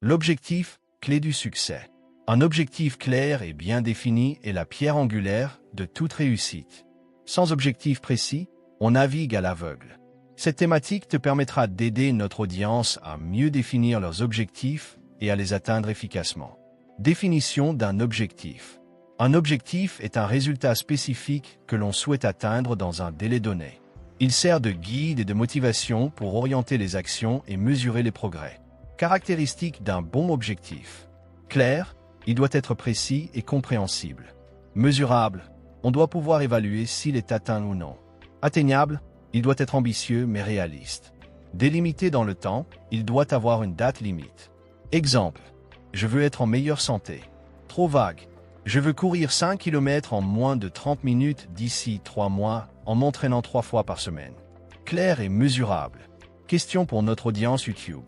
L'objectif, clé du succès. Un objectif clair et bien défini est la pierre angulaire de toute réussite. Sans objectif précis, on navigue à l'aveugle. Cette thématique te permettra d'aider notre audience à mieux définir leurs objectifs et à les atteindre efficacement. Définition d'un objectif. Un objectif est un résultat spécifique que l'on souhaite atteindre dans un délai donné. Il sert de guide et de motivation pour orienter les actions et mesurer les progrès. Caractéristiques d'un bon objectif. Clair, il doit être précis et compréhensible. Mesurable, on doit pouvoir évaluer s'il est atteint ou non. Atteignable, il doit être ambitieux mais réaliste. Délimité dans le temps, il doit avoir une date limite. Exemple, je veux être en meilleure santé. Trop vague, je veux courir 5 km en moins de 30 minutes d'ici 3 mois en m'entraînant 3 fois par semaine. Clair et mesurable. Question pour notre audience YouTube.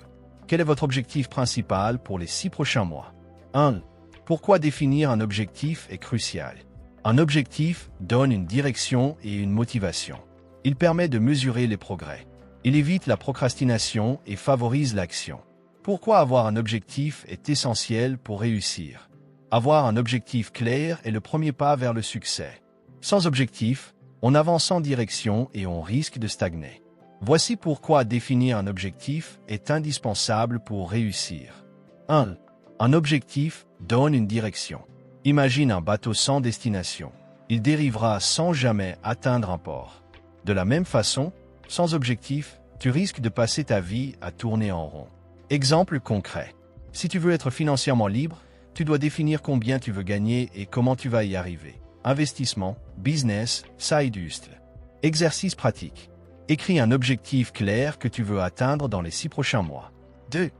Quel est votre objectif principal pour les 6 prochains mois? 1. Pourquoi définir un objectif est crucial? Un objectif donne une direction et une motivation. Il permet de mesurer les progrès. Il évite la procrastination et favorise l'action. Pourquoi avoir un objectif est essentiel pour réussir? Avoir un objectif clair est le premier pas vers le succès. Sans objectif, on avance sans direction et on risque de stagner. Voici pourquoi définir un objectif est indispensable pour réussir. 1. Un objectif donne une direction. Imagine un bateau sans destination. Il dérivera sans jamais atteindre un port. De la même façon, sans objectif, tu risques de passer ta vie à tourner en rond. Exemple concret. Si tu veux être financièrement libre, tu dois définir combien tu veux gagner et comment tu vas y arriver. Investissement, business, side hustle. Exercice pratique. Écris un objectif clair que tu veux atteindre dans les 6 prochains mois. 2.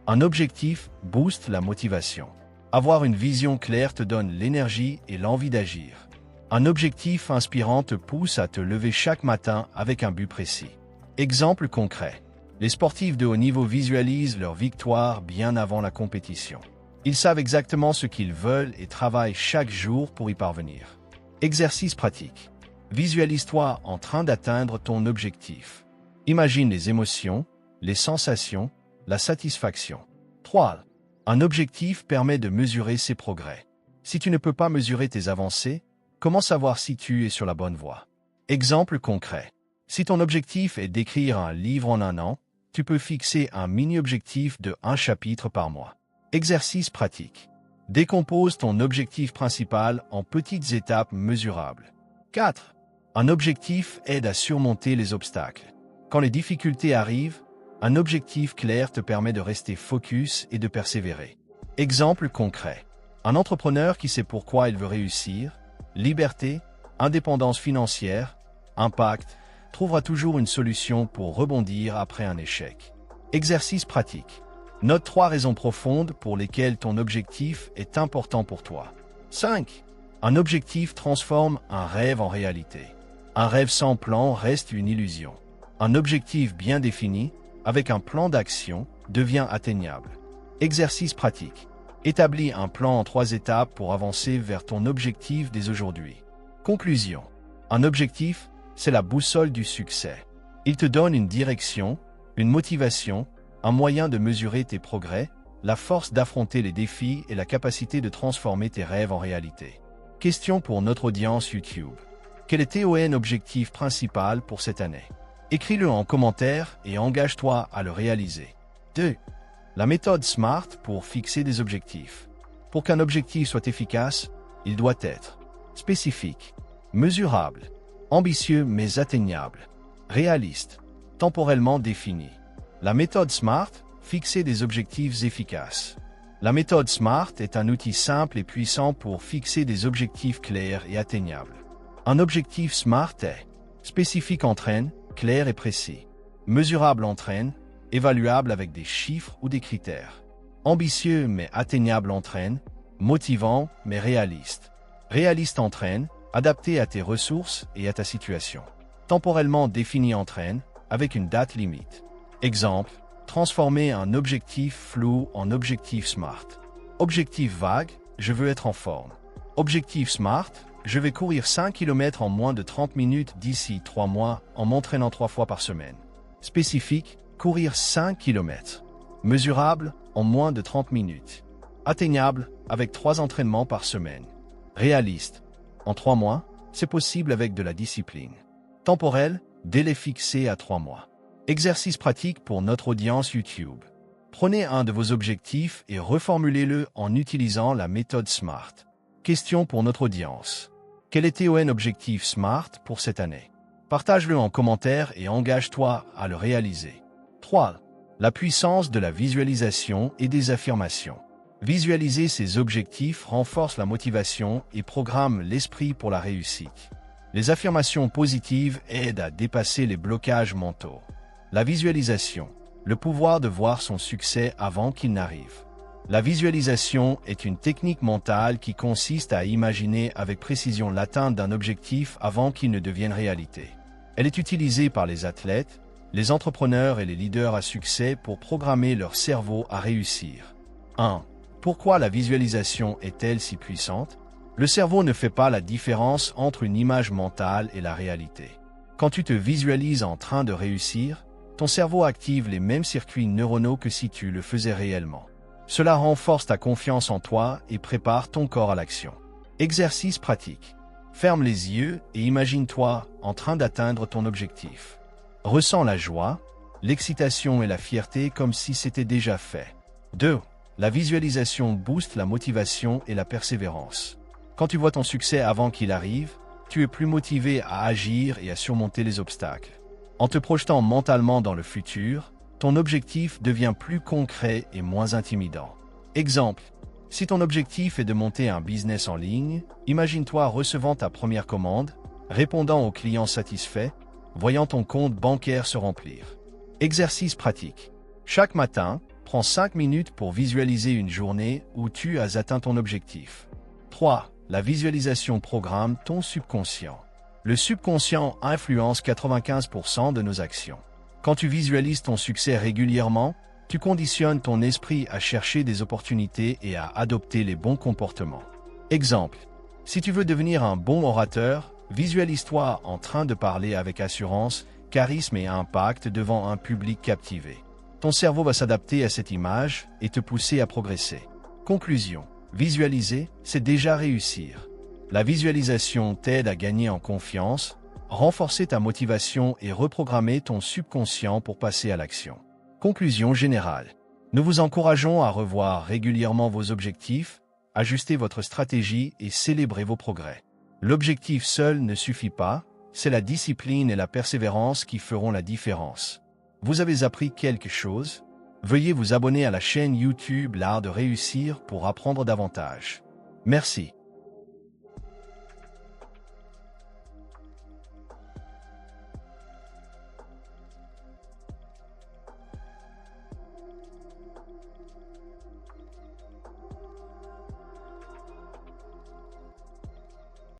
Un objectif booste la motivation. Avoir une vision claire te donne l'énergie et l'envie d'agir. Un objectif inspirant te pousse à te lever chaque matin avec un but précis. Exemple concret. Les sportifs de haut niveau visualisent leur victoire bien avant la compétition. Ils savent exactement ce qu'ils veulent et travaillent chaque jour pour y parvenir. Exercice pratique. Visualise-toi en train d'atteindre ton objectif. Imagine les émotions, les sensations, la satisfaction. 3. Un objectif permet de mesurer ses progrès. Si tu ne peux pas mesurer tes avancées, comment savoir si tu es sur la bonne voie? Exemple concret. Si ton objectif est d'écrire un livre en 1 an, tu peux fixer un mini-objectif de 1 chapitre par mois. Exercice pratique. Décompose ton objectif principal en petites étapes mesurables. 4. Un objectif aide à surmonter les obstacles. Quand les difficultés arrivent, un objectif clair te permet de rester focus et de persévérer. Exemple concret. Un entrepreneur qui sait pourquoi il veut réussir, liberté, indépendance financière, impact, trouvera toujours une solution pour rebondir après un échec. Exercice pratique. Note 3 raisons profondes pour lesquelles ton objectif est important pour toi. 5. Un objectif transforme un rêve en réalité. Un rêve sans plan reste une illusion. Un objectif bien défini, avec un plan d'action, devient atteignable. Exercice pratique. Établis un plan en 3 étapes pour avancer vers ton objectif dès aujourd'hui. Conclusion. Un objectif, c'est la boussole du succès. Il te donne une direction, une motivation, un moyen de mesurer tes progrès, la force d'affronter les défis et la capacité de transformer tes rêves en réalité. Question pour notre audience YouTube. Quel est ton objectif principal pour cette année? Écris-le en commentaire et engage-toi à le réaliser. 2. La méthode SMART pour fixer des objectifs. Pour qu'un objectif soit efficace, il doit être spécifique, mesurable, ambitieux mais atteignable, réaliste, temporellement défini. La méthode SMART, fixer des objectifs efficaces. La méthode SMART est un outil simple et puissant pour fixer des objectifs clairs et atteignables. Un objectif SMART est spécifique entraîne, clair et précis. Mesurable entraîne, évaluable avec des chiffres ou des critères. Ambitieux mais atteignable entraîne, motivant mais réaliste. Réaliste entraîne, adapté à tes ressources et à ta situation. Temporellement défini entraîne, avec une date limite. Exemple, transformer un objectif flou en objectif SMART. Objectif vague, je veux être en forme. Objectif SMART, je vais courir 5 km en moins de 30 minutes d'ici 3 mois en m'entraînant 3 fois par semaine. Spécifique, courir 5 km. Mesurable, en moins de 30 minutes. Atteignable, avec 3 entraînements par semaine. Réaliste. En 3 mois, c'est possible avec de la discipline. Temporel, délai fixé à 3 mois. Exercice pratique pour notre audience YouTube. Prenez un de vos objectifs et reformulez-le en utilisant la méthode SMART. Question pour notre audience. Quel est ton objectif SMART pour cette année? Partage-le en commentaire et engage-toi à le réaliser. 3. La puissance de la visualisation et des affirmations. Visualiser ses objectifs renforce la motivation et programme l'esprit pour la réussite. Les affirmations positives aident à dépasser les blocages mentaux. La visualisation, le pouvoir de voir son succès avant qu'il n'arrive. La visualisation est une technique mentale qui consiste à imaginer avec précision l'atteinte d'un objectif avant qu'il ne devienne réalité. Elle est utilisée par les athlètes, les entrepreneurs et les leaders à succès pour programmer leur cerveau à réussir. 1. Pourquoi la visualisation est-elle si puissante? Le cerveau ne fait pas la différence entre une image mentale et la réalité. Quand tu te visualises en train de réussir, ton cerveau active les mêmes circuits neuronaux que si tu le faisais réellement. Cela renforce ta confiance en toi et prépare ton corps à l'action. Exercice pratique. Ferme les yeux et imagine-toi en train d'atteindre ton objectif. Ressens la joie, l'excitation et la fierté comme si c'était déjà fait. 2. La visualisation booste la motivation et la persévérance. Quand tu vois ton succès avant qu'il arrive, tu es plus motivé à agir et à surmonter les obstacles. En te projetant mentalement dans le futur, ton objectif devient plus concret et moins intimidant. Exemple, si ton objectif est de monter un business en ligne, imagine-toi recevant ta première commande, répondant aux clients satisfaits, voyant ton compte bancaire se remplir. Exercice pratique. Chaque matin, prends 5 minutes pour visualiser une journée où tu as atteint ton objectif. 3. La visualisation programme ton subconscient. Le subconscient influence 95% de nos actions. Quand tu visualises ton succès régulièrement, tu conditionnes ton esprit à chercher des opportunités et à adopter les bons comportements. Exemple, si tu veux devenir un bon orateur, visualise-toi en train de parler avec assurance, charisme et impact devant un public captivé. Ton cerveau va s'adapter à cette image et te pousser à progresser. Conclusion. Visualiser, c'est déjà réussir. La visualisation t'aide à gagner en confiance, renforcer ta motivation et reprogrammer ton subconscient pour passer à l'action. Conclusion générale. Nous vous encourageons à revoir régulièrement vos objectifs, ajuster votre stratégie et célébrer vos progrès. L'objectif seul ne suffit pas, c'est la discipline et la persévérance qui feront la différence. Vous avez appris quelque chose? Veuillez vous abonner à la chaîne YouTube L'Art de Réussir pour apprendre davantage. Merci.